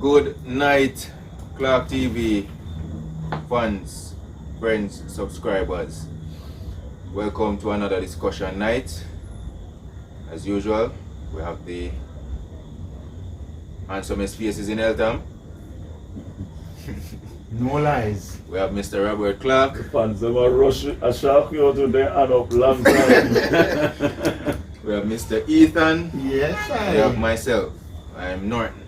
Good night, Clark TV fans, friends, subscribers. Welcome to another discussion night. As usual, we have the handsomest faces in Eltham. No lies. We have Mr. Robert Clark. Fans them a rush a shark you to the hand up long time. We have Mr. Ethan. Yes, We have myself. I am Norton.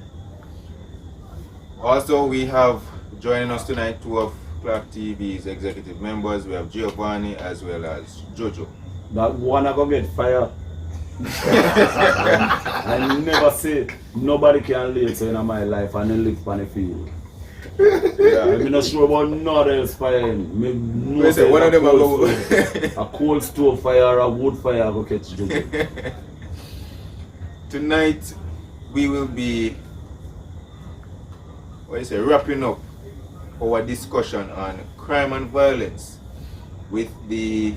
Also, we have joining us tonight two of Clark TV's executive members. We have Giovanni as well as Jojo. That one I go get fired. I never say nobody can live so in my life and then live on the field. Yeah. I'm not sure about nothing else firing. Me no Wait, say one of them are a cold stove fire or a wood fire I go catch Jojo. Tonight we will be wrapping up our discussion on crime and violence with the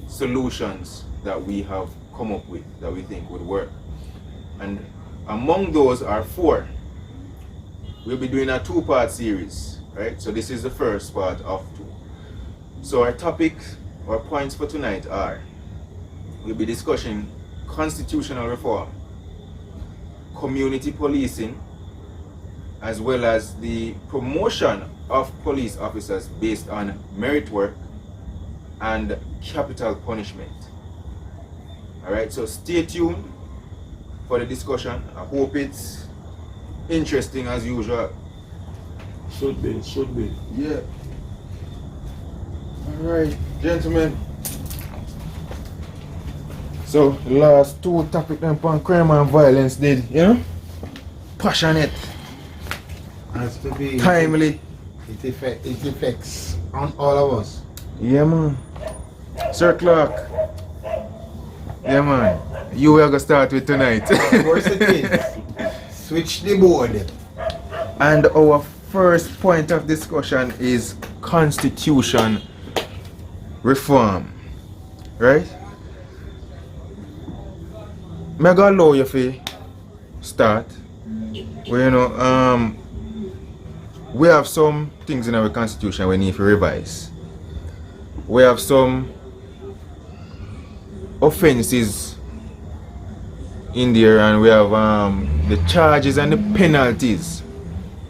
solutions that we have come up with that we think would work. And among those are four. We'll be doing a two-part series, right? So this is the first part of two. So our topic or points for tonight are, we'll be discussing constitutional reform, community policing, as well as the promotion of police officers based on merit work and capital punishment. Alright, so stay tuned for the discussion. I hope it's interesting as usual. Should be. Yeah. Alright, gentlemen. So the last two topics on crime and violence did, you know? Passionate. Has to be Timely. It affects on all of us. Yeah, man. Sir Clark. Yeah, man. You are going to start with tonight. Of course it is. Switch the board. And our first point of discussion is constitution reform. Right? I'm going to allow you to start. Well, you know, we have some things in our constitution we need to revise. We have some offenses in there, and we have the charges and the penalties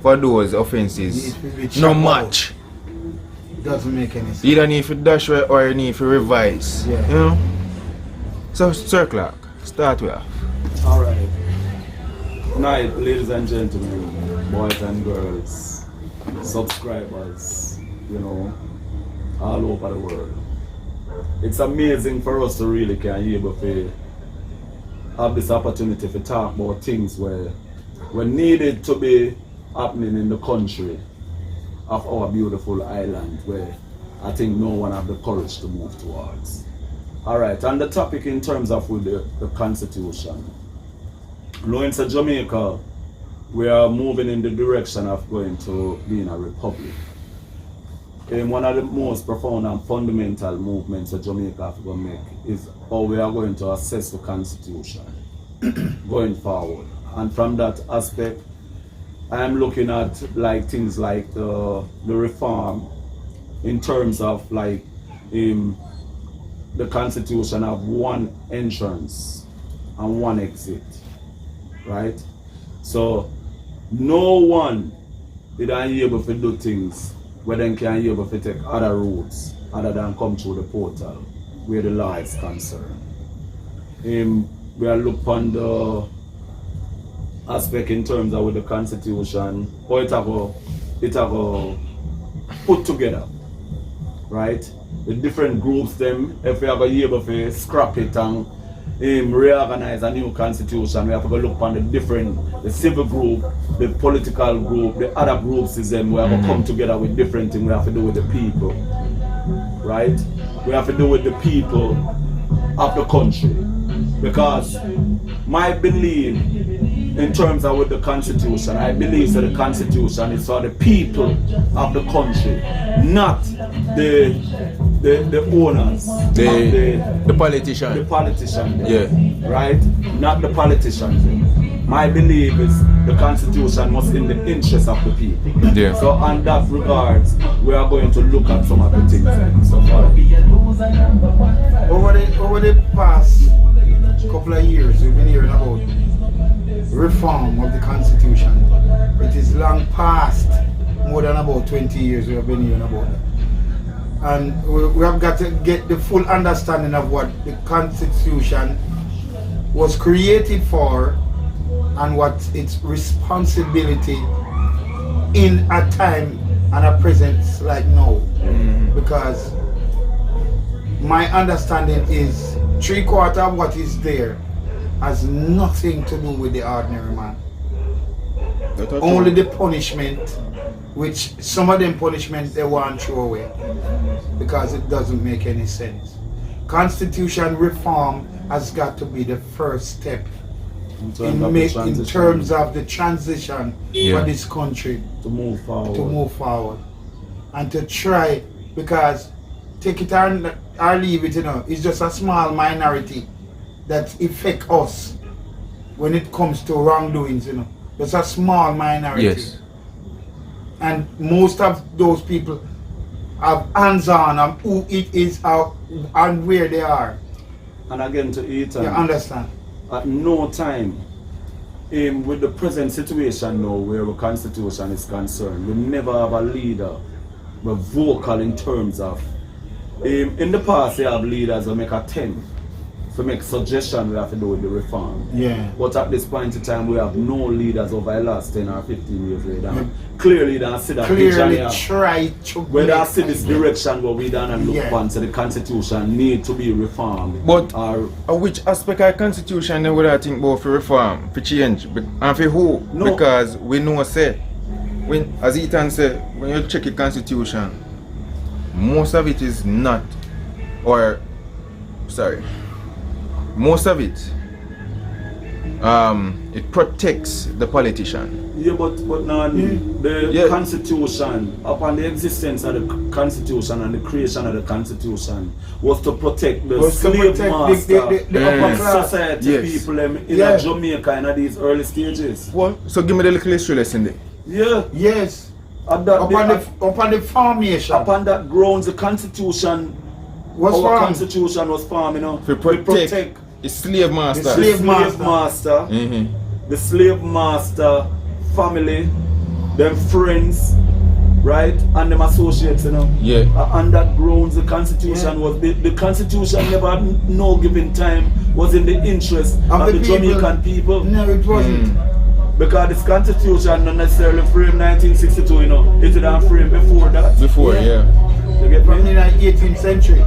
for those offenses. No match. Doesn't make any sense. You either need to dash or you need to revise. Yeah. You know? So, Sir Clark, start with. Alright. Night, ladies and gentlemen, boys and girls, subscribers, you know, all over the world. It's amazing for us to really can be able to have this opportunity to talk about things where needed to be happening in the country of our beautiful island, where I think no one have the courage to move towards. Alright, and the topic in terms of with the Constitution. Knowing to Jamaica, we are moving in the direction of going to being a republic. And one of the most profound and fundamental movements that Jamaica have to make is how we are going to assess the Constitution going forward. And from that aspect, I am looking at like things like the reform in terms of like the Constitution have one entrance and one exit, right? So no one is able to do things where they can be able to take other routes other than come through the portal where the law is concerned. We are looking on the aspect in terms of with the Constitution, how it have put together, right? The different groups them, if we are going to be able to scrap it and reorganize a new constitution, we have to go look on the civil group, the political group, the other groups is them, we have to come together with different things we have to do with the people, right? We have to do with the people of the country, because my belief in terms of with the Constitution, I believe that the Constitution is for the people of the country, not the owners, the politician. the politician, Yeah. right? Not the politicians. my belief is the Constitution must in the interest of the people. Yeah. So on that regards, we are going to look at some of the things and so far. Over the past couple of years, we've been hearing about reform of the Constitution. It is long past, more than about 20 years we have been hearing about that. And we have got to get the full understanding of what the Constitution was created for and what its responsibility in a time and a presence like now. Because my understanding is 3/4 of what is there has nothing to do with the ordinary man. Only the punishment, which some of them punishment they want to throw away because it doesn't make any sense. Constitution reform has got to be the first step in terms of the transition for this country to move forward. And to try, because take it or leave it, it's just a small minority that affect us when it comes to wrongdoings, There's a small minority. Yes. And most of those people have hands-on on who it is and where they are. And again to Ethan, You understand? at no time, with the present situation now where the Constitution is concerned, we never have a leader we're vocal in terms of in the past they have leaders who make attempt to make suggestions we have to do with the reform. Yeah. But at this point in time we have no leaders over the last 10 or 15 years we done. Clearly they don't see that Clearly picture try to we don't see make- this direction where we done and look Yeah. upon, so the Constitution need to be reformed. But or which aspect of the Constitution then would I think about for reform, for change, and for who? No. Because we know say, when as Ethan said, when you check the Constitution, most of it is not, most of it, it protects the politician. yeah, but now the Yeah. Constitution, upon the existence of the Constitution and the creation of the Constitution, was to protect the Was to slave protect master the upper and class. society Yes. people in Yeah. Jamaica in these early stages. What? So give me the little history lesson there. Yeah, Yes. at that, Upon the formation. upon that grounds, the Constitution, was our formed. Constitution was formed, To protect the slave master. The the slave slave master. master, Mhm. the slave master family, them friends, right, and them associates, Yeah. On that grounds, the Constitution was the Constitution never had no given time was in the interest of the people. Jamaican people. No, it wasn't. Because this Constitution not necessarily framed 1962, it didn't frame before that. Before, yeah. You get From me? the 18th century,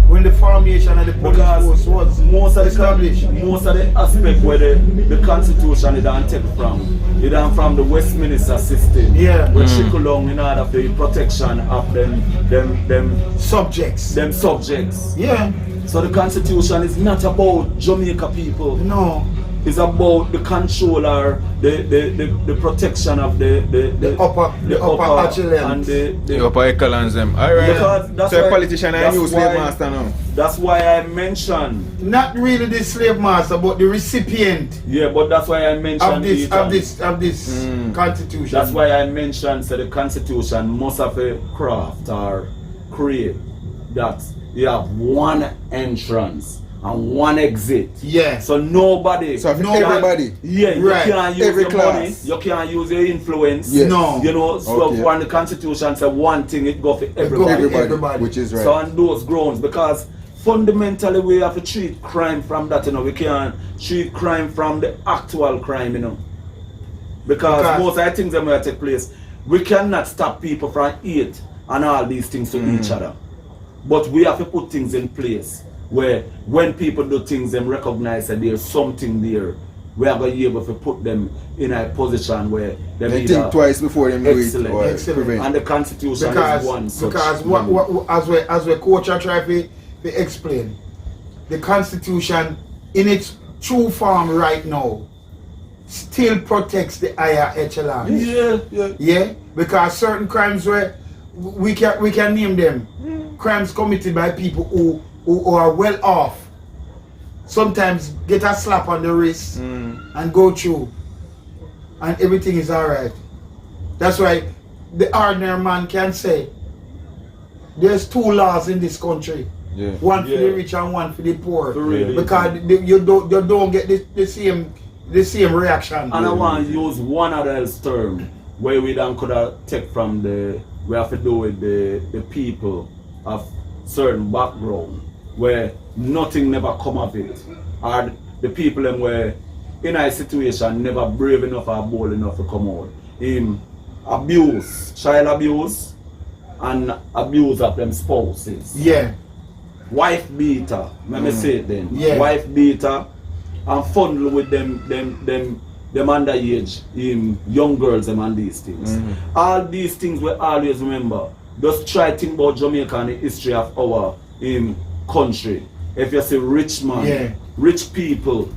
when the formation of the police Because force was most of established. the aspect where the Constitution it don't take from, it don't from the Westminster system, Yeah. which trickle down in order for the protection of them Subjects. subjects. Yeah. So the Constitution is not about Jamaica people. No. It's about the control or the protection of the upper echelons. and The upper echelons them. Alright. Because that's So a why- politician and that's you slave why- master now. That's why I mentioned. Not really the slave master, but the recipient Yeah, but that's why I mentioned of this Ethan. constitution. That's why I mentioned so the Constitution must have a craft or create that you have one entrance and one exit. Yeah. So nobody. So for can- everybody. Yeah, Right. you can't use Every your class. money. You can't use your influence. Yes. No. So Okay. when the Constitution say one thing, it go for everybody. Everybody. Which is right. So on those grounds, because fundamentally we have to treat crime from that, we can't treat crime from the actual crime, Because most of the things that may take place, we cannot stop people from eat and all these things to each other. But we have to put things in place where when people do things, them recognize that there's something there. We are going to be able to put them in a position where they They think twice before them do it Excellent. or Excellent. prevent. And the Constitution is one such. Because what as we coach are trying to explain, the Constitution in its true form right now still protects the higher echelons. Yeah, because certain crimes where we can name them crimes committed by people who are well off sometimes get a slap on the wrist and go through, and everything is alright. That's why the ordinary man can say there's 2 laws in this country. Yeah. One for the rich and one for the poor. Really. Because you don't get the same reaction. And I want to use one of those terms where we don't could have take from we have to do with the people of certain background where nothing never come of it. Or the people them where in a situation never brave enough or bold enough to come out. Abuse, child abuse, and abuse of them spouses. Yeah. Wife beater, let me say it then. Yeah. Wife beater and fondle with them underage young girls them and these things. All these things we always remember. Just try to think about Jamaica and the history of our country. If you say rich man, rich people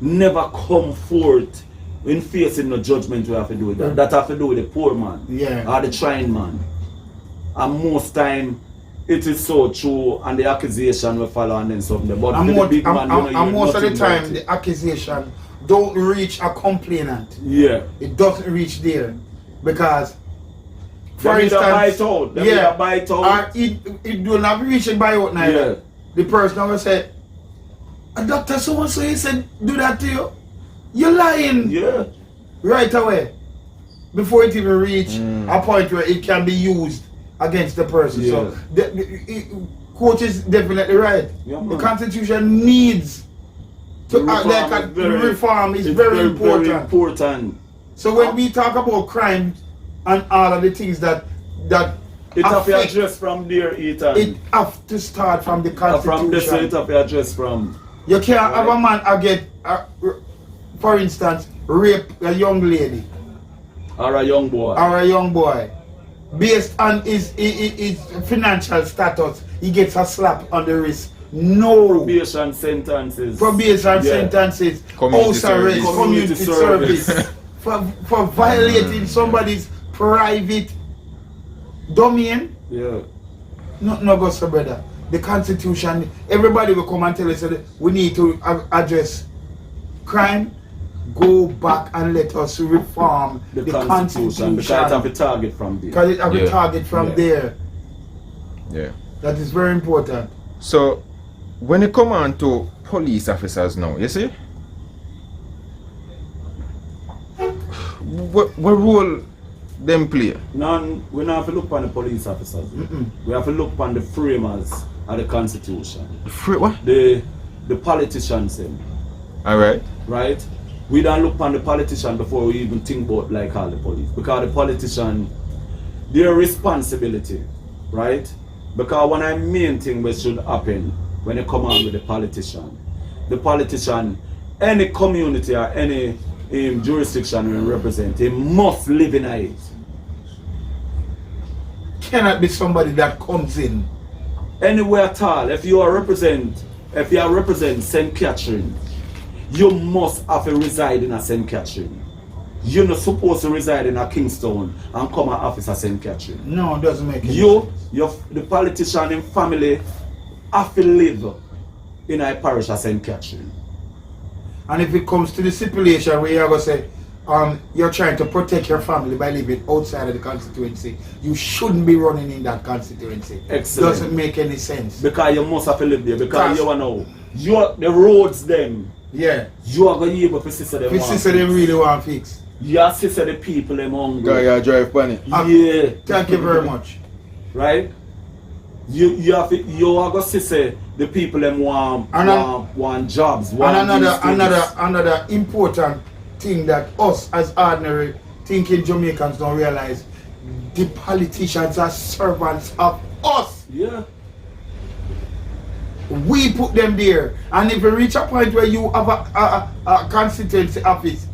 never come forth in facing the judgment we have to do with that. That have to do with the poor man or the trying man. And most time it is so true and the accusation will follow and then something. But and the big man, most of the time the accusation don't reach a complainant. Yeah. It doesn't reach there. Because for instance, or it do not reach a buyout neither. Yeah. The person will say, a doctor so-and-so he said do that to you. You're lying. Yeah. Right away. Before it even reach a point where it can be used against the person. Yeah. So the coach is definitely right. Yeah, the Constitution needs to reform is very important. So when we talk about crime and all of the things that it have to address from there, Ethan. It have to start from the Constitution. From this, it have to address from. You can't have a man for instance, rape a young lady. Or a young boy. Based on his financial status, he gets a slap on the wrist. No. Probation sentences. House arrest, community service. for violating somebody's private domain. Yeah. No go so brother. The Constitution, everybody will come and tell us that we need to address crime. Go back and let us reform the Constitution. Because it have a target from there. Because it have a target from there. Yeah. That is very important. So, when it come on to police officers now, you see? What role them play? None, we don't have to look upon the police officers. We have to look upon the framers of the Constitution. What? The politicians. Alright. Right? We don't look upon the politician before we even think about like all the police. Because the politician, their responsibility, right? Because one of the main things that should happen when you come on with the politician, any community or any jurisdiction we represent, they must live in it. Cannot be somebody that comes in. Anywhere at all, if you represent St. Catherine, you must have to reside in a St. Catherine. You're not supposed to reside in a Kingston and come an office at St. Catherine. No, it doesn't make any sense. The politician and family have to live in a parish at St. Catherine. And if it comes to the stipulation where you're going to say, you're trying to protect your family by living outside of the constituency, you shouldn't be running in that constituency. Excellent. Doesn't make any sense. Because you must have to live there. Because you know, the roads them. Yeah. You are going to be able to see them. If sister them really want fix. You are see the people them hungry. Guy, you drive funny. Yeah. Thank you very much. Right? You are going to see the people them want jobs. Another important thing that us as ordinary thinking Jamaicans don't realize, the politicians are servants of us. Yeah. We put them there, and if you reach a point where you have a constituency office,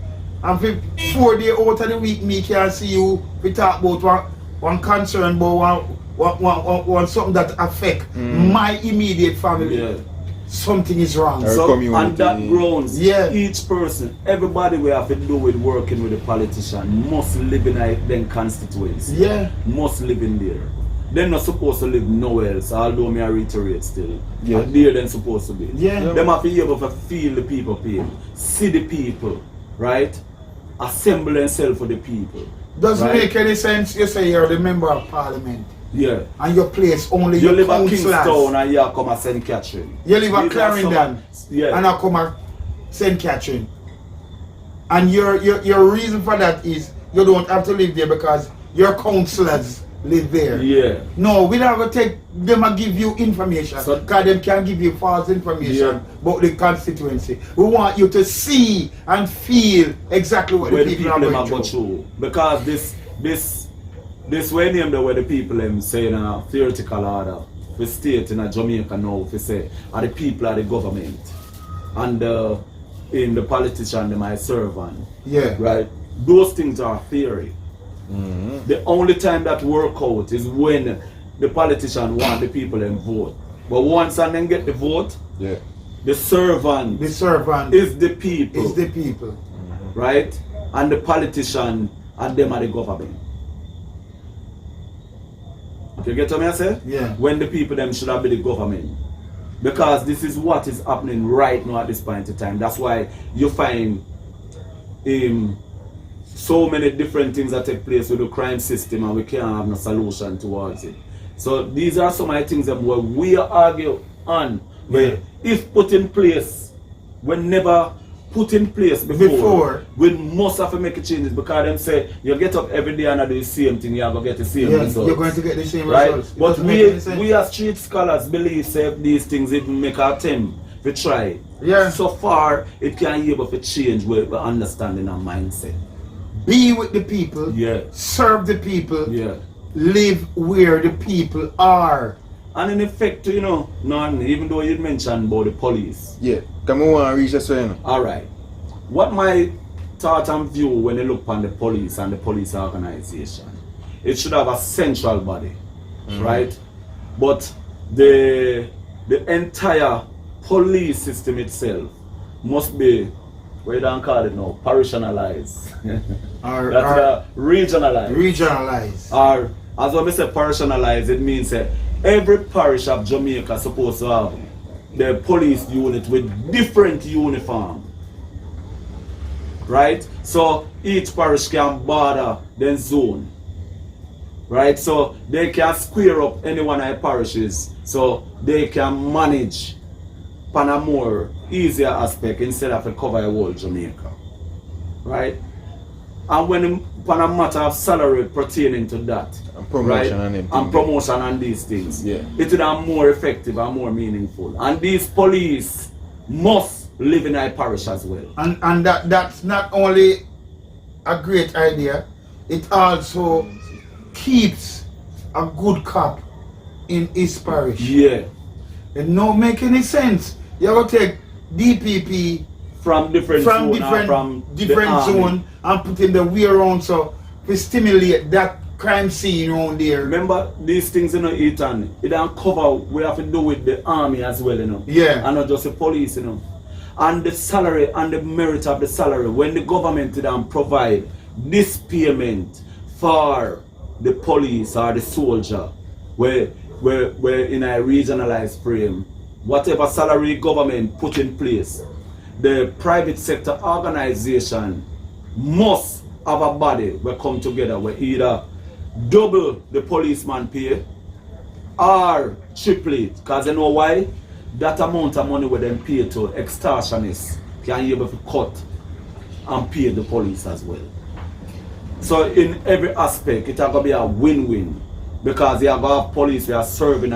and for 4 days out of the week, me can see you. We talk about one concern, about one something that affect my immediate family. Yeah. Something is wrong. So on that grounds, each person, everybody we have to do with working with the politician must live in a then constituency. Yeah. Must live in there. they're not supposed to live nowhere else, although me I reiterate still. Yeah. And there they're supposed to be. Yeah. Them have to be able to feel the people pain, see the people, right? Assemble themselves for the people. Doesn't right? make any sense. You say you're the member of parliament Yeah. and you place only You your live at councillors. Kingston and you come at St. Catherine. You live at These are Clarendon some- yeah. and I come at St. Catherine. And your reason for that is you don't have to live there because your councillors live there. Yeah. No, we don't have to take them and give you information So- because them can give you false information Yeah. about the constituency. We want you to see and feel exactly what Where the people are them going go through. through. Because this way name the where the people them say in a theoretical order. We state in a Jamaica now, we say are the people are the government. And in the politician them I serve on. Yeah. Right? Those things are theory. The only time that work out is when the politician want the people and vote. But once and then get the vote, Yeah. the servant The servant is the people. is the people. Right? And the politician and them are the government. You get what I say? Yeah. When the people them should have been the government. Because this is what is happening right now at this point in time. That's why you find so many different things that take place with the crime system and we can't have no solution towards it. So these are some of the things that where we argue on. Where if put in place, when never put in place before, we must have to make changes because them say you get up every day and do the same thing, you're going to get the same Yes, results. you're going to get the same Right? results. It But doesn't make any sense. we as street scholars believe say these things even make our attempt to try. Yeah. So far it can be able to change with understanding and mindset. Be with the people. Yeah. Serve the people. Yeah. Live where the people are. And in effect, you know, none, even though you mentioned about the police. Yeah. Come on, want to reach us, you know. Alright. What my thought and view when you look on the police and the police organization, it should have a central body, right? But the entire police system itself must be, what you don't call it now, parishionalized. Or, That's regionalized. regionalize. Or as when we say parishionalized, it means that every parish of Jamaica is supposed to have the police unit with different uniform. Right? So each parish can border then zone. Right? So they can square up any one of the parishes so they can manage on a more easier aspect instead of to cover a whole Jamaica. Right? And when on a matter of salary pertaining to that, And promotion right? and them And things. promotion and these things, Yeah. it would be more effective and more meaningful. And these police must live in a parish as well. And that's not only a great idea, it also keeps a good cop in his parish. Yeah. It don't make any sense. You have to take DPP From different from zone or from the different army. zone and put in the way around so we stimulate that crime scene around there. Remember these things, you know, Ethan, it don't cover we have to do with the army as well, you know. Yeah. And not just the police, you know. And the salary and the merit of the salary, when the government don't provide this payment for the police or the soldier, where in a regionalized frame, whatever salary government put in place, the private sector organization must have a body where come together where either double the policeman pay or triple it. Because you know why? That amount of money where them pay to extortionists can be able to cut and pay the police as well. So in every aspect, it has to be a win-win. Because you have to have police who are serving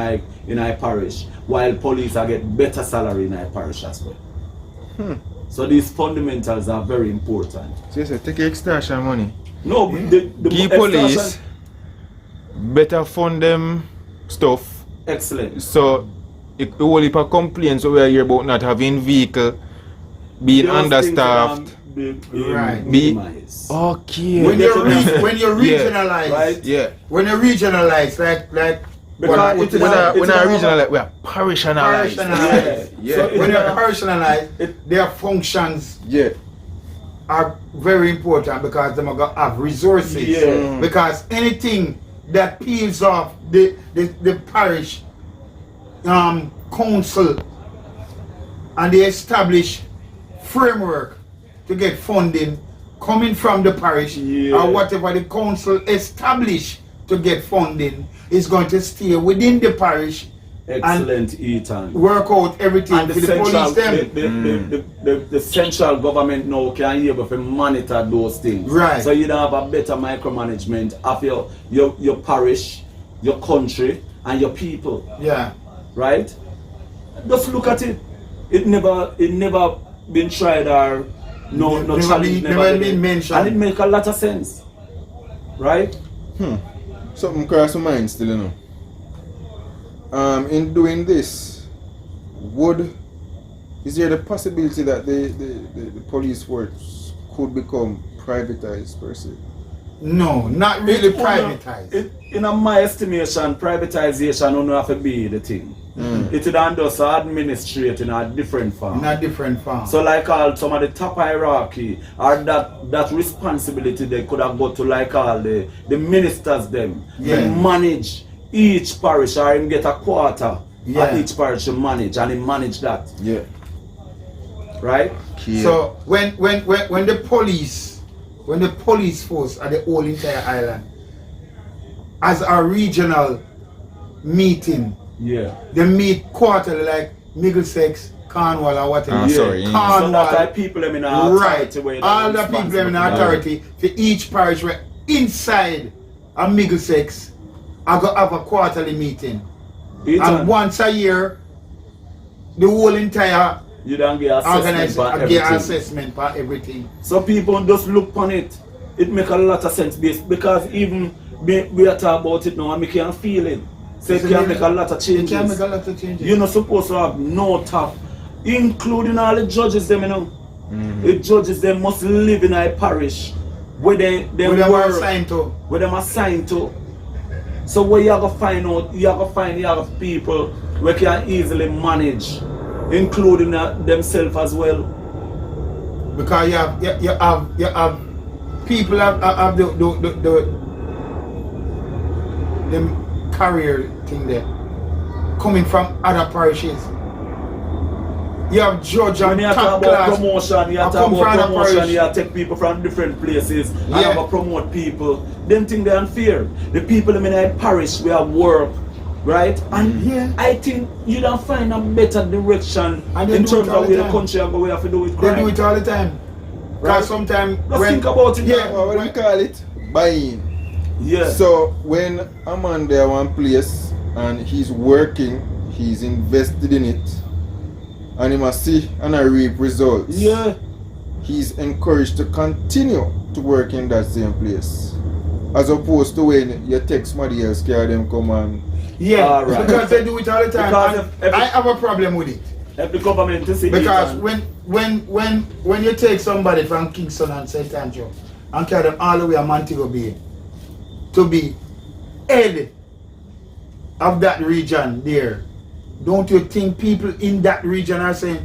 in a parish, while police are get better salary in a parish as well. So these fundamentals are very important. So you say, take extortion money. No, the Give extortion- police better fund them stuff. Excellent. So it whole heap of complaints we are here about not having vehicle, being Those understaffed. things can Right. Be- minimized. Okay. When you Yeah. when you Yeah. regionalize, Right. Yeah. when you regionalize, like Because what it is is When that? a- I it's regional, a- like we are parishionalized. Parishionalized. Yeah. So when you Yeah. personalize, It- their functions Yeah. are very important because they're gonna have resources. Yeah. Because anything that peels off the parish council, and they establish framework to get funding coming from the parish, or whatever the council establish to get funding is going to stay within the parish. Excellent, Ethan. Work out everything And for the police them. the central government now can be able to monitor those things. Right. So you don't have a better micromanagement of your parish, your country, and your people. Yeah. Right? Just look at it. It never been tried or no challenge never been mentioned. And it make a lot of sense. Right? Something cross my mind still, you know. In doing this, is there the possibility that the police force could become privatized per se? No, not really privatized. In my estimation, privatization will not have to be the thing. It would just administrate in a different form. In a different form. So like all some of the top hierarchy or that responsibility they could have got to like all the ministers them. They manage each parish or him get a quarter at each parish to manage and he manage that. Yeah. Right? Yeah. So when the police force at the whole entire island as a regional meeting, they meet quarterly like Middlesex, Cornwall or whatever. Sorry. Cornwall. So that people them in authority. Right. All the people them in authority for each parish were inside a Middlesex. I go have a quarterly meeting. And once a year, the whole entire you don't get assessment for everything. So people just look on it. It make a lot of sense because even we are talking about it now and we can feel it. So it can make a lot of changes. It can make a lot of changes. You're not supposed to have no top, including all the judges them, you know. The judges them must live in a parish where they are assigned to. Where them assigned to. So where you have to find out, you have to find the other people where can easily manage, including themselves as well. Because you have people have the career thing there coming from other parishes. You have judge and top class. Promotion, you have to about promotion, you have to take people from different places and have to promote people. Them think they're unfair. The people in a parish we have work, right? And I think you don't find a better direction in terms of where the country and we have to do with crime. They do it all the time. Right? Sometimes think about it. What do we call it? Buying. Yeah. So when a man there one place and he's working, he's invested in it, and he must see and reap results. Yeah. He's encouraged to continue to work in that same place. As opposed to when you take somebody else, carry them come and because they do it all the time. I have a problem with it. If the government to see because when you take somebody from Kingston and St. Andrew and carry them all the way to Montego Bay to be head of that region there, don't you think people in that region are saying,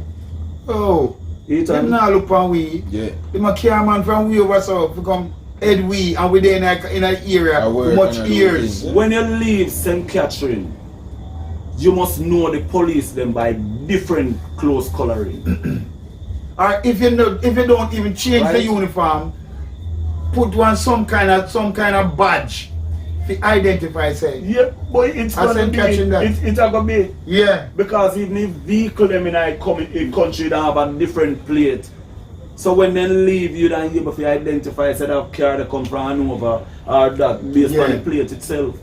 oh, them now look from we, them a care man from we over so become head we and we there in an area for much years. When you leave St. Catherine, you must know the police them by different clothes coloring. Or if you don't even change the uniform, put one some kind of badge to identify say. Yeah, but it's gonna be it's gonna be because even if vehicle them in a country that have a different plate. So when they leave you don't able to identify say that car they come from Hanover or that based on the plate itself.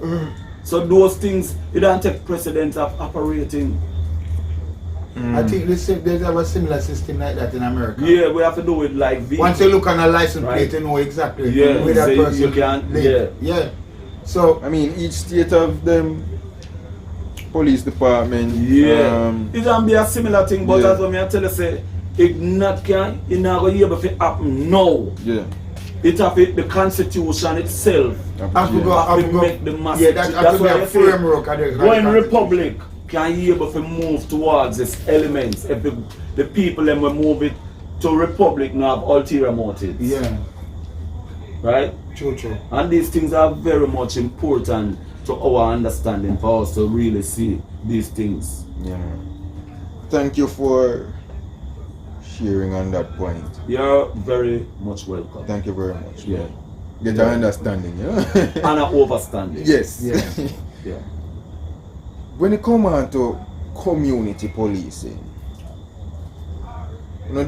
So those things you don't take precedence of operating. I think there's a similar system like that in America. Yeah, we have to do it like once you look on a license plate, you know exactly where that person live. So I mean, each state of them police department. It can be a similar thing, but as I tell you, say it not going to be able to happen now. It have the constitution itself. I make the massive. That's why I say when republic can be able to move towards this elements if the people then will move it to republic now have ulterior motives. Right? True. And these things are very much important to our understanding for us to really see these things. Yeah. Thank you for sharing on that point. You're very much welcome. Thank you very much. Yeah. Get an understanding, yeah? And an overstanding. Yes. Yeah. Yeah. When it comes on to community policing,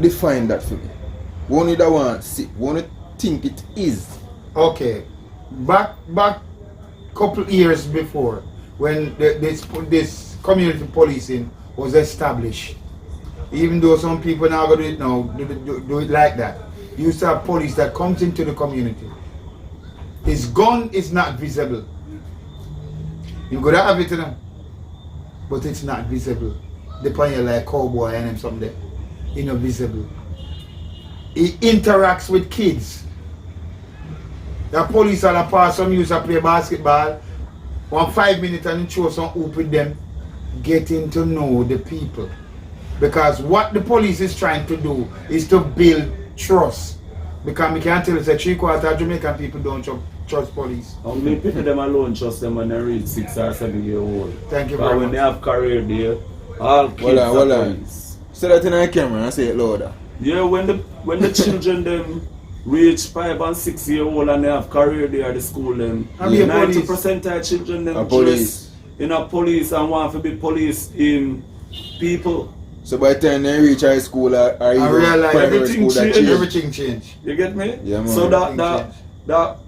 define that for me. One that want to see, one think it is. Okay. Back couple years before, when this community policing was established, even though some people now do it now, do it like that. You used to have police that comes into the community. His gun is not visible. You gotta have it, but it's not visible. Depending like cowboy and him something there, visible. He interacts with kids. The police are the pass some use to play basketball. 5 minutes and he show some hoop with them, getting to know the people. Because what the police is trying to do is to build trust. Because we can't tell you that 3/4 of Jamaican people don't trust police. Only people them alone trust them when they reach 6 or 7 years old. Thank you But very when much. they have career there, all kids are police. Say that in our camera and say it louder. Yeah, when the children them reach 5 and 6 years old and they have career there at the school them, And be a 90% of children them A dress police. in a police and want to be police in people. So by the time they reach high school or I even realize primary everything school, that change. change. Everything changed. You get me? Yeah, man. So Everything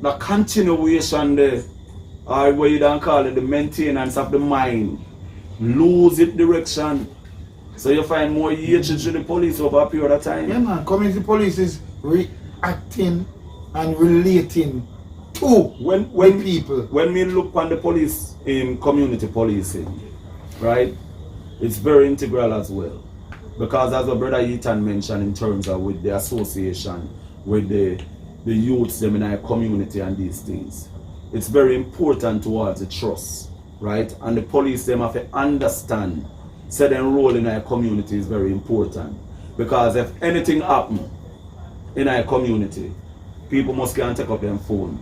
the continuation there, or what you don't call it, the maintenance of the mind, lose its direction. So you find more hatred to the police over a period of time. Yeah, man. Community police is reacting and relating to When people. When we look on the police in community policing, right, it's very integral as well. Because as our brother Ethan mentioned in terms of with the association, with the youths them in our community and these things, it's very important towards the trust, right? And the police them have to understand, so their role in our community is very important. Because if anything happen in our community, people must go and take up their phone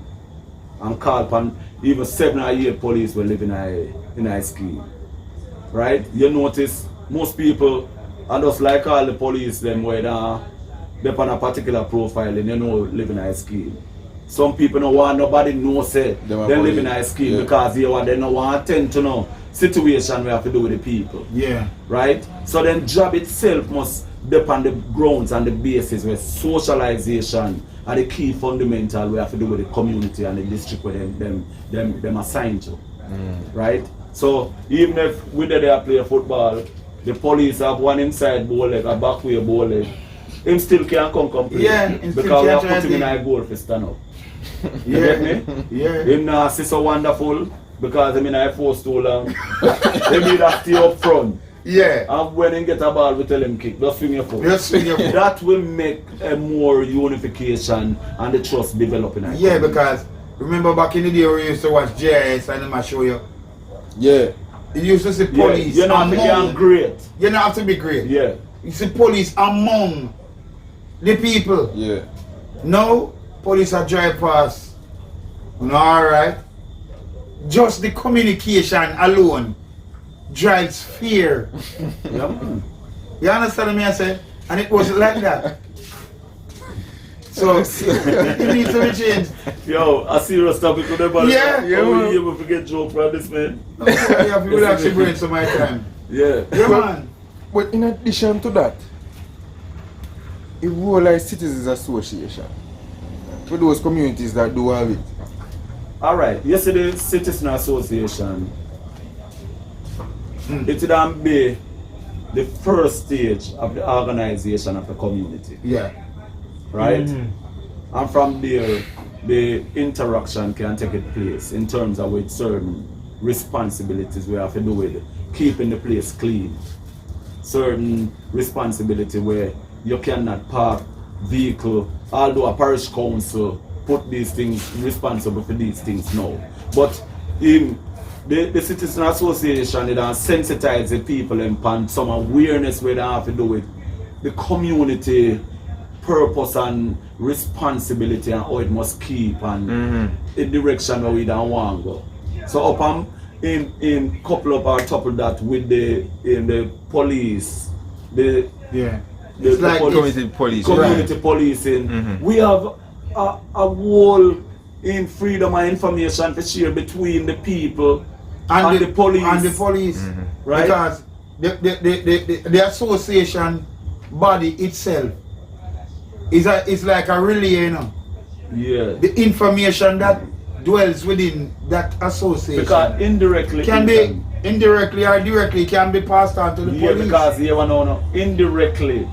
and call upon even 7 or 8 police will live in our scheme. Right? You notice most people are just like all the police them where they're on a particular profile and live in a scheme. Some people don't want nobody know say they live in a scheme, yeah. because they don't want to attend to no situation we have to do with the people. Yeah. Right? So then job itself must depend on the grounds and the basis where socialization are the key fundamental we have to do with the community and the district where them assigned to. Right? So even if we there play football, the police have one inside ball leg, a back way ball leg, him still can't come play. Yeah, him still because we have can't put him in try a goal for stand up. You Yeah. get me? Yeah. Him not see so wonderful because him in a force too long. They need to stay up front. Yeah. And when he get a ball, we tell him kick, just swing your foot. Just swing your foot. That will make a more unification and the trust develop in our Yeah, community. because remember back in the day we used to watch JS and them I show you. Yeah. You used to see Yeah, police you're not among. great. You don't have to be great. Yeah. You see police among the people. Yeah. Now, police are drive past. No, alright. Just the communication alone drives fear. Yeah, man. You understand me I say? And it wasn't like that. So, it needs to be changed. Yo, a serious topic with everybody. Yeah, yeah, How man. will you ever forget joke from this man? Yeah, people actually bring some my time. Yeah. Yeah, man. But in addition to that, a role like Citizens Association for those communities that do have it. Alright, yesterday Citizen Association, it would be the first stage of the organization of the community. Yeah. Right? And from there, the interaction can take its place in terms of with certain responsibilities we have to do with keeping the place clean. Certain responsibility where you cannot park vehicle, although a parish council put these things responsible for these things now. But in the Citizen Association, it has sensitized the people and some awareness where they have to do with the community purpose and responsibility and how it must keep and the direction where we don't want to go. So up in couple of our top of that with the police, the It's like Community police. community policing. We have a whole in freedom of information to share between the people and the police. And the police. Right? Because the association body itself is like a relay, you know. Yeah. The information that dwells within that association Because indirectly can be indirectly or directly can be passed on to the yeah, police. because indirectly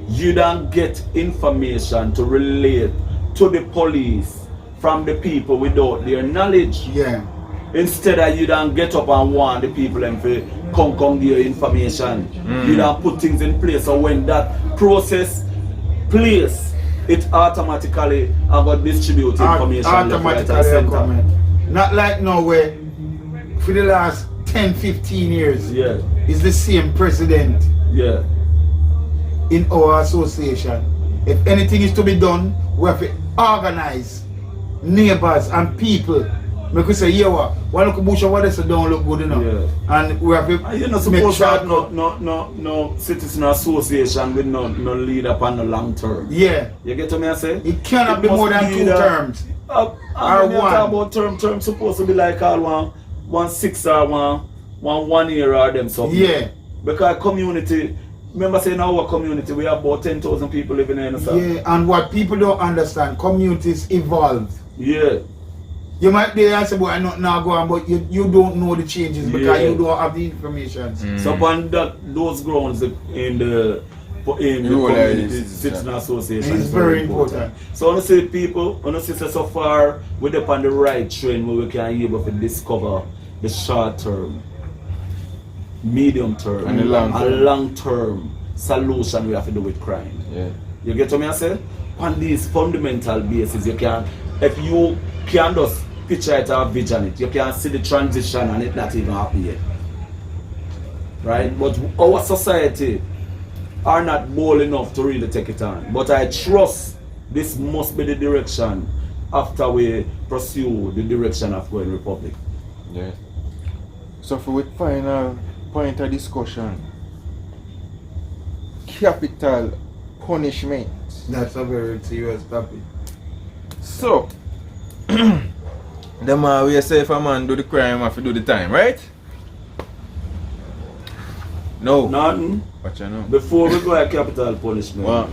you don't get information to relate to the police from the people without their knowledge. Yeah. Instead of you don't get up and want the people them to come give you information. You don't put things in place. So when that process plays, it automatically got distribute information left, right, and center. Not like now where for the last 10-15 years Yeah, is the same president yeah, in our association. If anything is to be done, we have to organize neighbors and people. Make we say, yeah, what look bush what they don't look good enough. Yeah. And we have to you're not make supposed to sure have no citizen association with no leader upon the long term. yeah. You get what me I say? It cannot be must more than 2 terms. And when you talk about term supposed to be like all one 6 or one year or them something. Yeah. Because community, remember saying in our community we have about 10,000 people living in the south. Yeah, and what people don't understand, communities evolve. Yeah. You might be and say, boy, I'm not now going, but you don't know the changes because Yeah. you don't have the information. So upon those grounds in the Role community is- citizen association It's is very important. So I want to say people, I want to say so far we're upon the right trend where we can be able to discover the short term, medium term, And the long term. and long term solution we have to do with crime. Yeah. You get what me I say? On these fundamental basis, you can, if you can just picture it or vision it, you can see the transition and it not even happen yet. Right? But our society are not bold enough to really take it on. But I trust this must be the direction after we pursue the direction of going republic. Yeah. So for with final point of discussion, capital punishment. That's a very serious topic. So, the man we say if a man do the crime, have to do the time, right? No. Nothing. What you know? Before we go at capital punishment, What?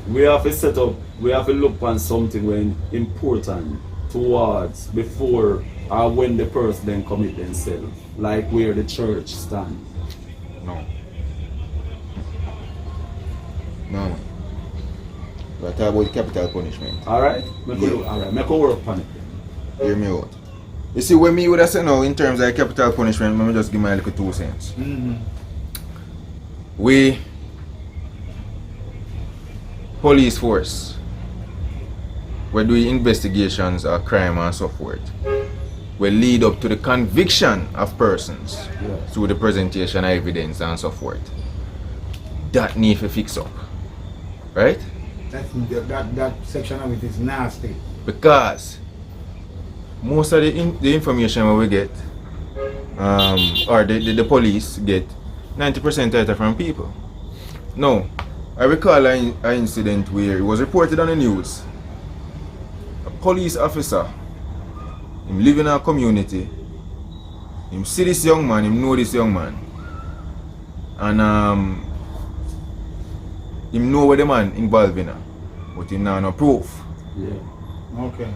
we have to set up, we have to look on something when important towards before or when the person then commit themselves, like where the church stand. No. No. We talk about capital punishment. Alright? Make a look, alright, make a work on it. Hear me out. You see, when me would have said now in terms of capital punishment, let me just give my little 2 cents. We police force, we're doing investigations of crime and so forth, will lead up to the conviction of persons Yeah. through the presentation of evidence and so forth. That need to fix up, right? That section of it is nasty. Because most of the information we get, or the police get, 90% data from people. Now, I recall an incident where it was reported on the news. A police officer, him live in our community, him see this young man, him know this young man, and him know where the man involved in, but him now no proof. Yeah. Okay.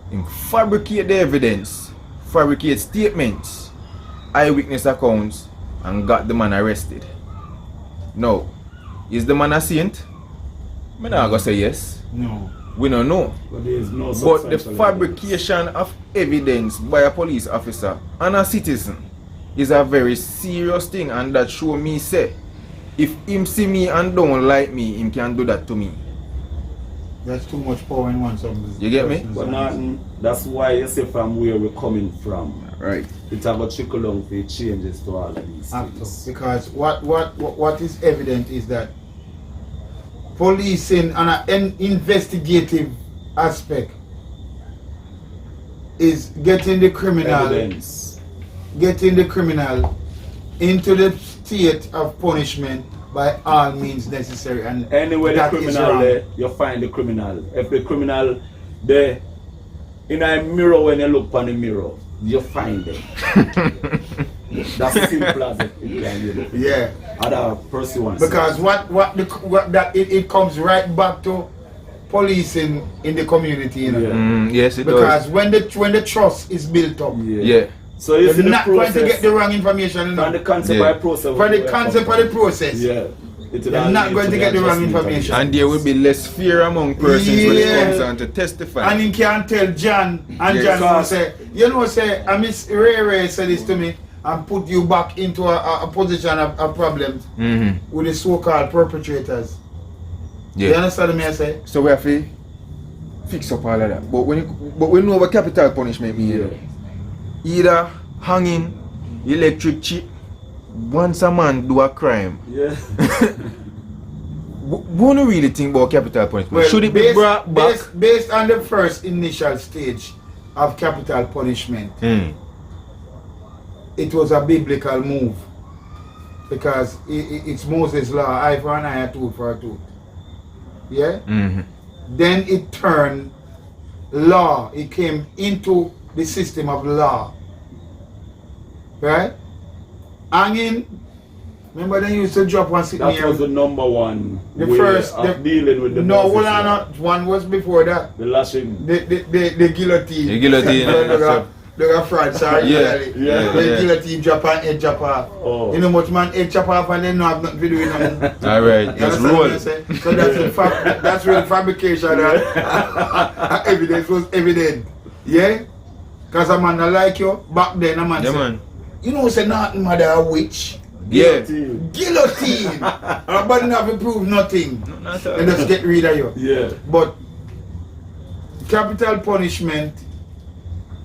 Him fabricate the evidence, fabricate statements, eyewitness accounts, and got the man arrested. Now, is the man a saint? I'm not gonna say yes. No. We don't know. But there is no But the substantial fabrication of evidence by a police officer and a citizen is a very serious thing, and that show me say, if him see me and don't like me, him can do that to me. That's too much power in one something. You get me? But nothing, that's why you say from where we're coming from, Right. it have a trickle down for changes to all of these things. Because what is evident is that policing and an investigative aspect is getting the criminal Evidence. into the state of punishment by all means necessary, and Anywhere the that is criminal wrong. there, you find the criminal. If the criminal there in a mirror, when you look on the mirror, you find them. That's simple as it can be. Yeah, Other person wants because it comes right back to policing in the community, you know. Yeah. Yes, it Because does. when the trust is built up, Yeah. So you see you're the not going to process. get the wrong information, you From the know. concept Yeah. of the process. For the concept of the process, Yeah. It will You're all not lead going to the get the wrong adjustment of information. And there will be less fear among persons when it Yeah. comes on to testify. and he can tell John, and Yes. John will Because- say, you know, say, I Miss Ray said this to me, and put you back into a position of problems Mm-hmm. with the so-called perpetrators. You Yeah. understand me? I say, So we have to fix up all of that. But we know what capital punishment means. Yeah. Either hanging, electric chip. Once a man do a crime, Yeah. we don't really think about capital punishment. well, Should it be brought back? based on the first initial stage of capital punishment, Mm. it was a biblical move, because it's Moses' law, eye for an eye, a tooth for a tooth. Yeah? Mm-hmm. Then it turned law, it came into the system of law. Right? Hanging, remember they used to drop one sitting That here. was the number one The way first- of dealing with the No, Moses hold on, law. one was before that. The lashing. The guillotine. The guillotine, yeah. They got fried, sorry. Yeah, yeah, The yeah. guillotine drop and head chop off. Oh. You know much man head chop off and they don't have nothing to do with them. Alright, You just understand what roll. I'm saying? So that's real fabrication. And evidence was evident. Yeah? Because a man not like you, back then a man Yeah, say, man. you know say nothing mother a witch. Yeah. Guillotine. Guillotine. But not to prove nothing. Not at And all. just get rid of you. Yeah. But capital punishment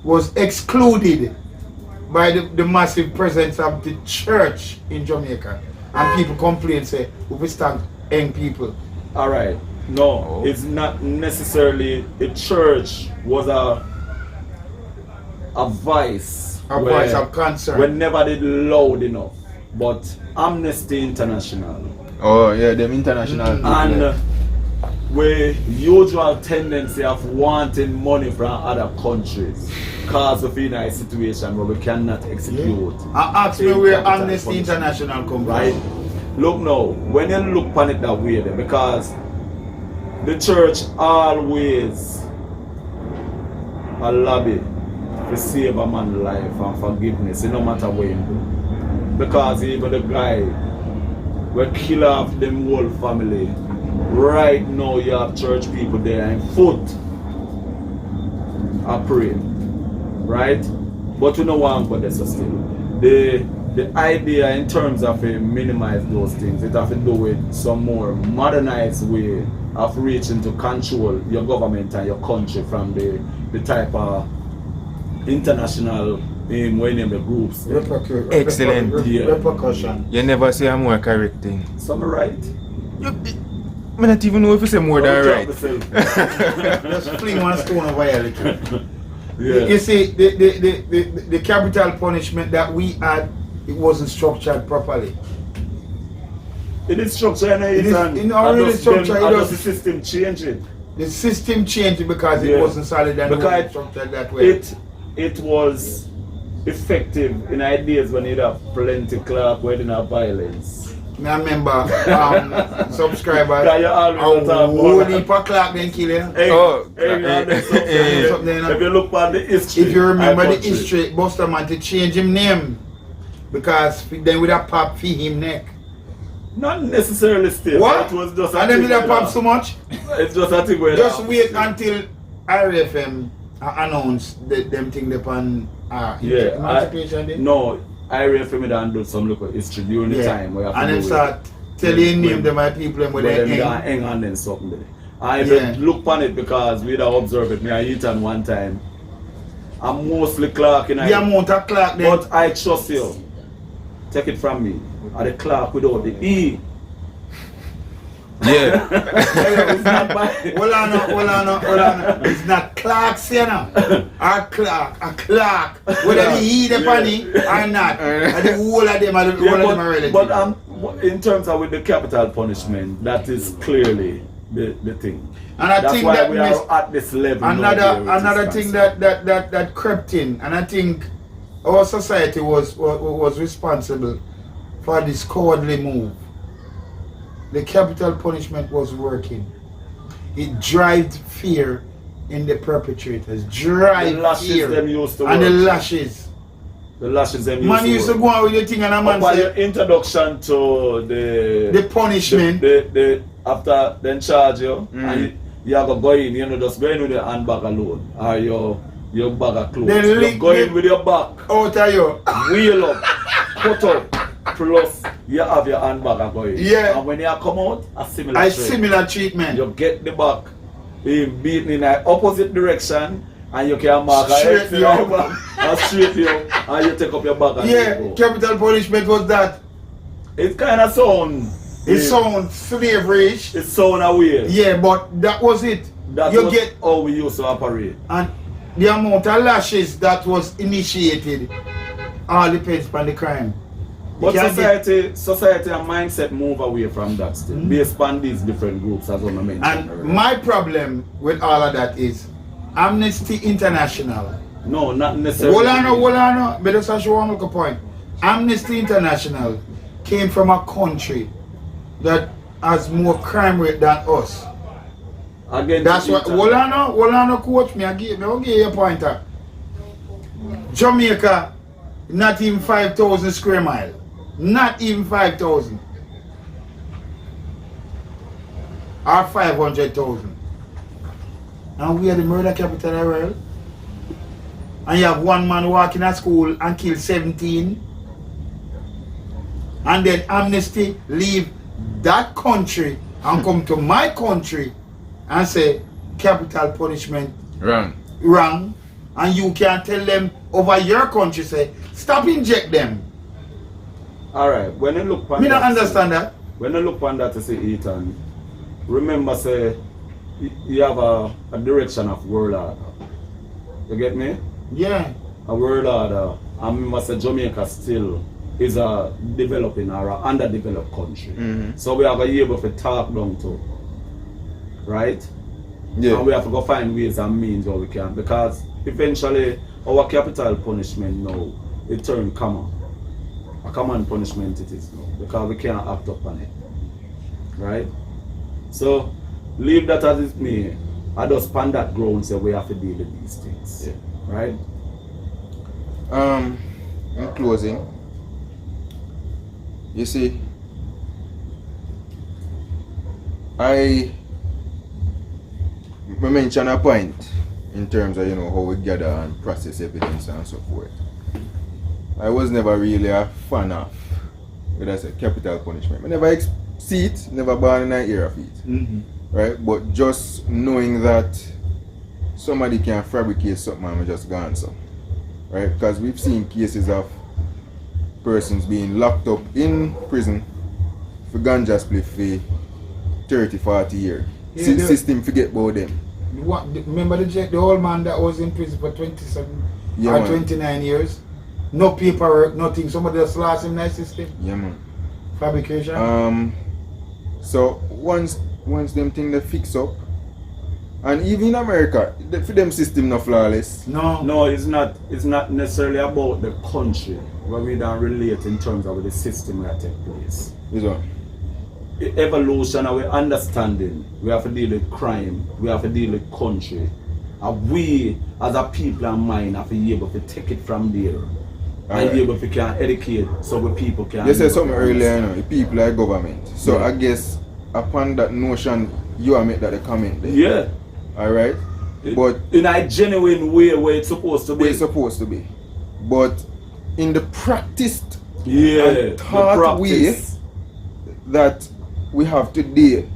was excluded by the massive presence of the church in Jamaica. And people complain, say, we stand young people. All right. No, Oh. it's not necessarily the church was a vice. A where- voice of concern. We never did loud enough. But Amnesty International Oh yeah, them international people. and with usual tendency of wanting money from other countries cause of in a situation where we cannot execute. Ask me in where capital Amnesty punishment. International come Right? from. Look now, when you look upon it that way, then, because the church always a lobby to save a man's life and forgiveness, no matter what you do. Because even the guy will kill off them whole family. Right now you have church people there in foot are praying. Right? But we don't want but this still. The idea in terms of minimize those things, it have to do with some more modernized way of reaching to control your government and your country from the type of international when the groups. Excellent. Repercussion. You never say a more correct thing. Some are right. I not even know if you say more than Don't right. drop yourself. Just fling one stone over here. Little. Yeah. You see, the capital punishment that we had, it wasn't structured properly. It is structure and It it is- and in our and just structure, them- it and does- just the system changing. The system changed because it Yeah. wasn't solid and it Because wasn't structured that way. It was effective in ideas when you have plenty clerk where you have violence. Me remember subscribers, Yeah, you always a talk about whole that. heap of clerk then kill you. Hey, Oh, hey, man, that's something. eh, something, you know. If you look at the history, If you remember our the country, history, Buster man to change him name because then with a pop for him neck. not necessarily still. What? It was just a And then thing with a where pop so much? It's just a thing where Just wait until RFM announce them thing upon emancipation day. No, I refer me and do some local history during the time where and them start telling name them my people and where where they them hang. hang on and something there. I Yeah. look on it because we don't observe it. Me I eat on one time. I'm mostly clerk in The amount of clerk then. but I trust you. Take it from me. Are the clerk without the E. Yeah. It's not by. Hold on. It's not Clark's, you know. A Clark. Whether he the funny or not. And the whole of them are relative. But in terms of with the capital punishment, that is clearly the thing. And I That's think why that we are at this level. another thing that crept in, and I think our society was responsible for this cowardly move. The capital punishment was working. It drives fear in the perpetrators. The lashes them used to and work. the lashes. The lashes them used Man to used to work. go on with the thing and a man Upon your say introduction to the punishment. the after then charge you and you have to go in, just go in with your handbag alone or your bag of clothes. You go in with your back, out of you. wheel up, cut up, plus you have your handbag and go in. Yeah. And when you come out, a similar A trade. similar treatment. You get the back beaten in the opposite direction and you can mark Straight you up. and straight you and you take up your bag and Yeah, you go. capital punishment was that. It kind of sound. It sounds slavery-ish. It sound weird. Yeah, but that was it. That You was get how we used to operate. and the amount of lashes that was initiated all depends on the crime. You But can't society and mindset move away from that still, based on these different groups as I mentioned. And already. my problem with all of that is Amnesty International. No, not necessarily. Hold on, but just show one more point. Amnesty International came from a country that has more crime rate than us. Again, That's what. Hold on, coach me. I'll give you a pointer. Jamaica, not even 5,000 square mile. Not even 5,000. Or 500,000. And we are the murder capital of the world. And you have one man walking at school and kill 17. And then Amnesty leave that country and come to my country and say capital punishment wrong. And you can tell them over your country, say, stop inject them. Alright, when you look on Me not that, understand that. when you look on that to say Ethan, remember say you have a direction of world order. You get me? Yeah. A world order. I remember say Jamaica still is a developing or a underdeveloped country. So we have to be able to talk down to. Right? Yeah. And we have to go find ways and means where we can, because eventually our capital punishment now it turn common. A common punishment it is now, because we can't act upon it. Right? So leave that as it may. I just span that ground say we have to deal with these things. Yeah. Right? In closing, you see, I mention a point in terms of how we gather and process evidence and so forth. I was never really a fan of, what I say, capital punishment. I never see it, never born in an era of it. Right? But just knowing that somebody can fabricate something and we just gone so. Right? Because we've seen cases of persons being locked up in prison for ganja split for 30, 40 years. Yeah, System forget about them. Remember the old man that was in prison for 27 Yeah, or man. 29 years? No paperwork, nothing. Somebody just lost him in that system. Yeah, man. Fabrication. So once them thing they fix up, and even in America, for them system not flawless. No, it's not necessarily about the country where we don't relate in terms of the system that take place. This one. The evolution of our understanding, we have to deal with crime, we have to deal with country. And we as a people and mind have to be able to take it from there. And be able to can educate so the people can. You said something earlier, the people are government. So I guess upon that notion, you have made that a comment there. Yeah. Alright? But in a genuine way where it's supposed to be. where it's supposed to be. But in the practiced the thought way practice. that we have today,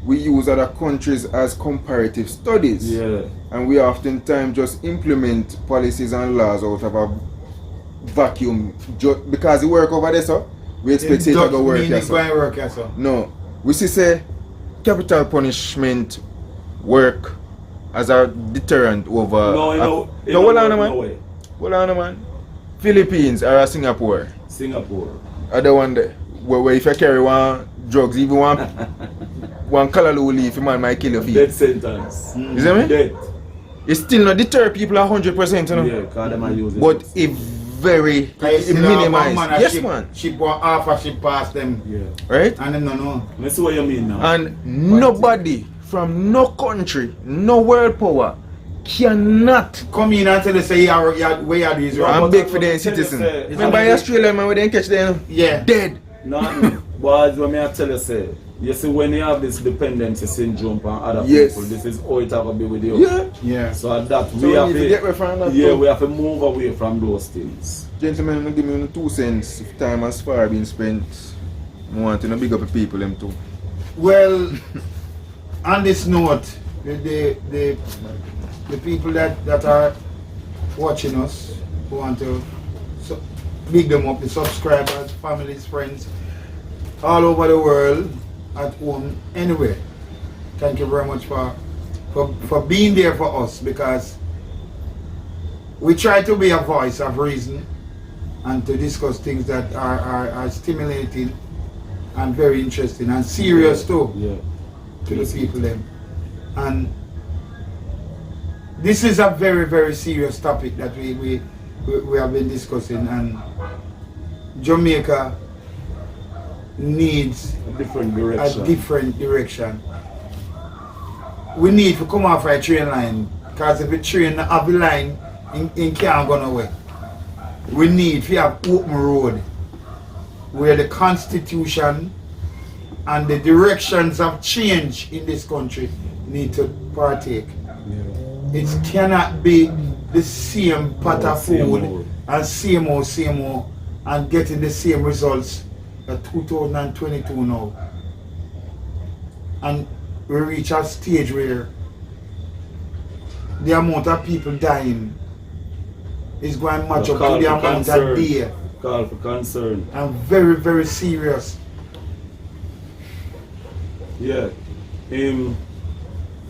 we use other countries as comparative studies. Yeah. And we oftentimes just implement policies and laws out of a vacuum because it work over there, so we expect it to go work here. So. So. No. We see say capital punishment work as a deterrent over... No, no, hold on, no man. way. Hold on, man. Philippines or Singapore? Singapore. Other one there. Where if you carry one drugs, even one callaloo leaf, a man might kill you for Death it. sentence. You see me? Death. It still not deter people 100%, you know? Yeah, because them are using But it. it very Cause you it see that minimize. one man a Yes, ship, man. Ship one half a ship past them. Yeah. Right? And them no know. I see what you mean now. And nobody from no country, no world power cannot Come in and tell us say where you do is Yeah, wrong. and but beg I for their tell you, citizen. say, Remember in Australia, man, where they catch them Yeah. dead. No, but what me I tell you, say, you see, when you have this dependency syndrome on other Yes. people, this is how it have to be with you. Yeah. Yeah. So at that, So we have we need to get away from that yeah, too. we have to move away from those things. Gentlemen, give me 2 cents. If time has far been spent, I want to big up the people them too. Well, on this note, the people that are watching us, who want to big them up, the subscribers, families, friends, all over the world, at home, anywhere. Thank you very much for being there for us, because we try to be a voice of reason and to discuss things that are stimulating and very interesting and serious too Yeah. to the people then. And this is a very, very serious topic that we have been discussing, and Jamaica needs A different a direction. different direction. We need to come off a train line, because if a train have a line, it can't go nowhere. We need to have open road where the constitution and the directions of change in this country need to partake. Yeah. It cannot be the same pot of Same food old. and same old and getting the same results at 2022 now. And we reach a stage where the amount of people dying is going to match up to the amount of death. Call for concern. And very, very serious. Yeah.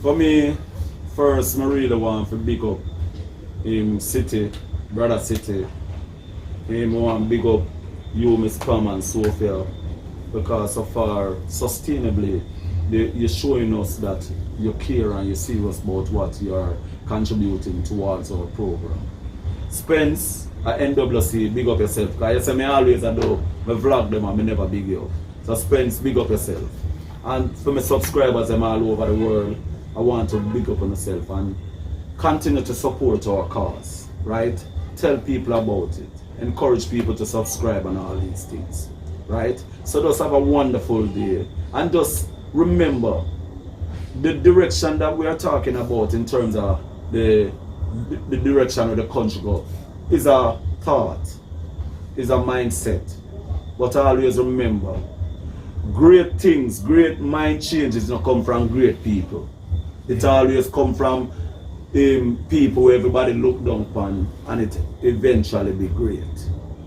For me, first, I really want to big up City, Brother City. I want to big up you, Miss Pam and Sophia, because so far, sustainably, you're showing us that you care and you're serious about what you're contributing towards our program. Spence at NWC, big up yourself. Because you say me always I do, I vlog them and I never big you up. So Spence, big up yourself. And for my subscribers them all over the world, I want to big up on yourself and continue to support our cause, right? Tell people about it. Encourage people to subscribe and all these things, right? So just have a wonderful day. And just remember, the direction that we are talking about in terms of the direction of the country go is a thought, is a mindset. But always remember, great things, great mind changes don't come from great people. It always come from people who everybody look down upon, and it eventually be great.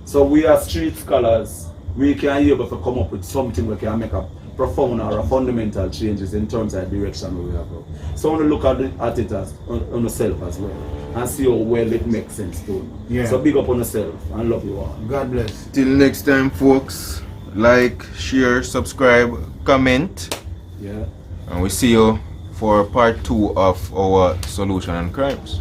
So we are street scholars. We can be able to come up with something we can make a profound or a fundamental changes in terms of the direction we are going. So I want to look at it as on yourself as well and see how well it makes sense to you. Yeah. So big up on yourself and love you all. God bless. Till next time, folks, like, share, subscribe, comment, Yeah. and we see you for part 2 of our Solution and Crimes.